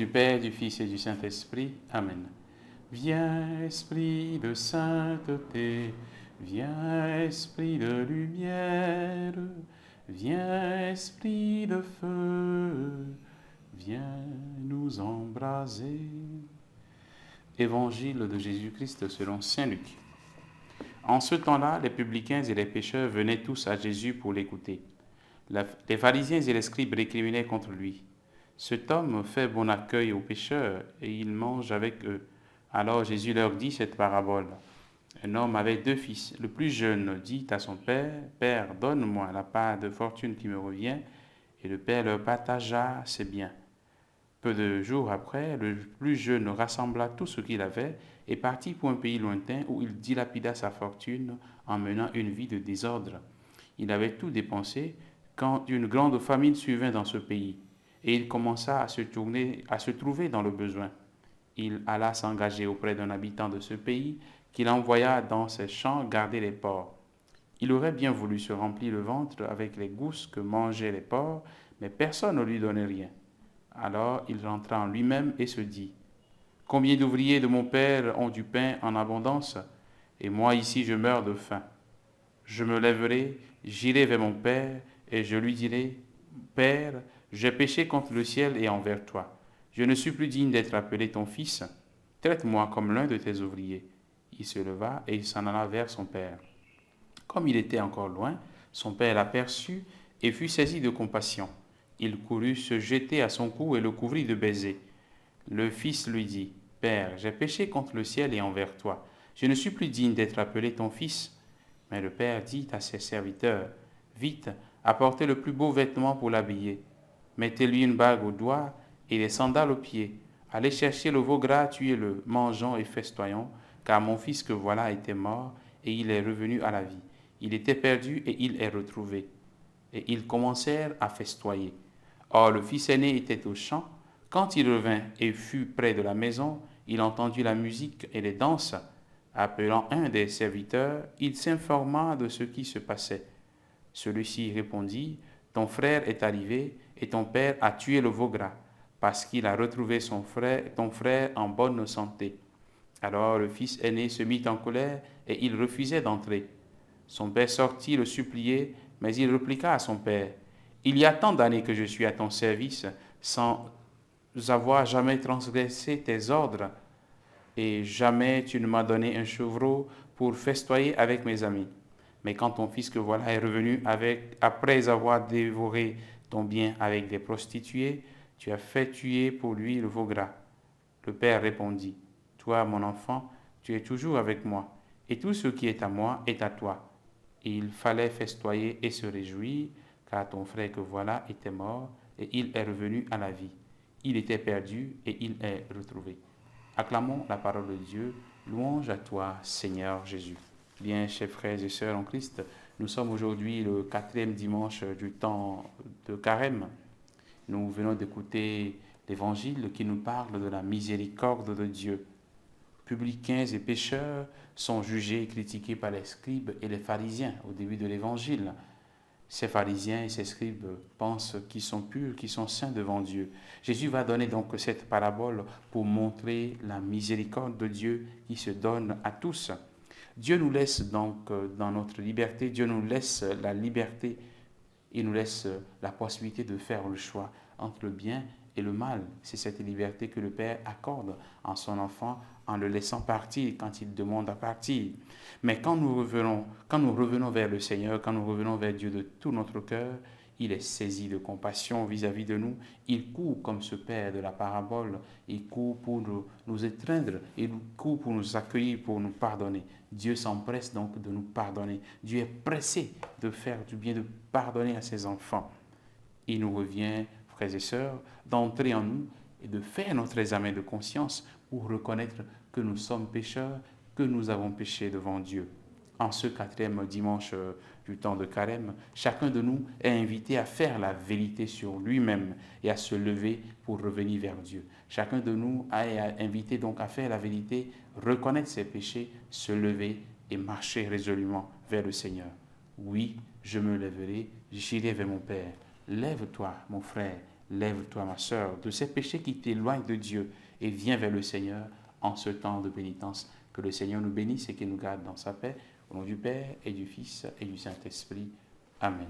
Père, du Fils et du Saint-Esprit. Amen. Viens, Esprit de sainteté, viens, Esprit de lumière, viens, Esprit de feu, viens nous embraser. Évangile de Jésus-Christ selon saint Luc. En ce temps-là, les publicains et les pécheurs venaient tous à Jésus pour l'écouter. Les pharisiens et les scribes récriminaient contre lui. Cet homme fait bon accueil aux pécheurs et il mange avec eux. Alors Jésus leur dit cette parabole. Un homme avait 2 fils. Le plus jeune dit à son père, « Père, donne-moi la part de fortune qui me revient. » Et le père leur partagea ses biens. Peu de jours après, le plus jeune rassembla tout ce qu'il avait et partit pour un pays lointain où il dilapida sa fortune en menant une vie de désordre. Il avait tout dépensé quand une grande famine survint dans ce pays et il commença à se trouver dans le besoin. Il alla s'engager auprès d'un habitant de ce pays qu'il envoya dans ses champs garder les porcs. Il aurait bien voulu se remplir le ventre avec les gousses que mangeaient les porcs, mais personne ne lui donnait rien. Alors il rentra en lui-même et se dit, « Combien d'ouvriers de mon père ont du pain en abondance, et moi ici je meurs de faim. Je me lèverai, j'irai vers mon père, et je lui dirai, « Père, j'ai péché contre le ciel et envers toi. Je ne suis plus digne d'être appelé ton fils. Traite-moi comme l'un de tes ouvriers. » Il se leva et il s'en alla vers son père. Comme il était encore loin, son père l'aperçut et fut saisi de compassion. Il courut se jeter à son cou et le couvrit de baisers. Le fils lui dit, « Père, j'ai péché contre le ciel et envers toi. Je ne suis plus digne d'être appelé ton fils. » Mais le père dit à ses serviteurs, « Vite, apportez le plus beau vêtement pour l'habiller. Mettez-lui une bague au doigt et les sandales aux pieds. Allez chercher le veau gras, tuez-le, mangeons et festoyons, car mon fils que voilà était mort et il est revenu à la vie. Il était perdu et il est retrouvé. » Et ils commencèrent à festoyer. Or le fils aîné était au champ. Quand il revint et fut près de la maison, il entendit la musique et les danses. Appelant un des serviteurs, il s'informa de ce qui se passait. Celui-ci répondit, « Ton frère est arrivé et ton père a tué le veau gras, parce qu'il a retrouvé ton frère en bonne santé. » Alors le fils aîné se mit en colère et il refusait d'entrer. Son père sortit le supplier, mais il répliqua à son père, « Il y a tant d'années que je suis à ton service, sans avoir jamais transgressé tes ordres, et jamais tu ne m'as donné un chevreau pour festoyer avec mes amis. Mais quand ton fils que voilà est revenu après avoir dévoré ton bien avec des prostituées, tu as fait tuer pour lui le veau gras. » Le père répondit, « Toi, mon enfant, tu es toujours avec moi, et tout ce qui est à moi est à toi. » Et il fallait festoyer et se réjouir, car ton frère que voilà était mort, et il est revenu à la vie. Il était perdu, et il est retrouvé. Acclamons la parole de Dieu. Louange à toi, Seigneur Jésus. Bien, chers frères et sœurs en Christ, nous sommes aujourd'hui le 4e dimanche du temps de Carême. Nous venons d'écouter l'Évangile qui nous parle de la miséricorde de Dieu. Publicains et pécheurs sont jugés et critiqués par les scribes et les pharisiens au début de l'Évangile. Ces pharisiens et ces scribes pensent qu'ils sont purs, qu'ils sont saints devant Dieu. Jésus va donner donc cette parabole pour montrer la miséricorde de Dieu qui se donne à tous. Dieu nous laisse donc dans notre liberté, Dieu nous laisse la liberté, il nous laisse la possibilité de faire le choix entre le bien et le mal. C'est cette liberté que le Père accorde en son enfant en le laissant partir quand il demande à partir. Mais quand nous revenons vers le Seigneur, quand nous revenons vers Dieu de tout notre cœur, il est saisi de compassion vis-à-vis de nous. Il court comme ce Père de la parabole. Il court pour nous étreindre. Il court pour nous accueillir, pour nous pardonner. Dieu s'empresse donc de nous pardonner. Dieu est pressé de faire du bien, de pardonner à ses enfants. Il nous revient, frères et sœurs, d'entrer en nous et de faire notre examen de conscience pour reconnaître que nous sommes pécheurs, que nous avons péché devant Dieu. En ce 4e dimanche du temps de Carême, chacun de nous est invité à faire la vérité sur lui-même et à se lever pour revenir vers Dieu. Chacun de nous est invité donc à faire la vérité, reconnaître ses péchés, se lever et marcher résolument vers le Seigneur. Oui, je me lèverai, j'irai vers mon Père. Lève-toi, mon frère, Lève-toi, ma sœur, de ces péchés qui t'éloignent de Dieu et viens vers le Seigneur en ce temps de pénitence. Que le Seigneur nous bénisse et qu'il nous garde dans sa paix. Au nom du Père et du Fils et du Saint-Esprit. Amen.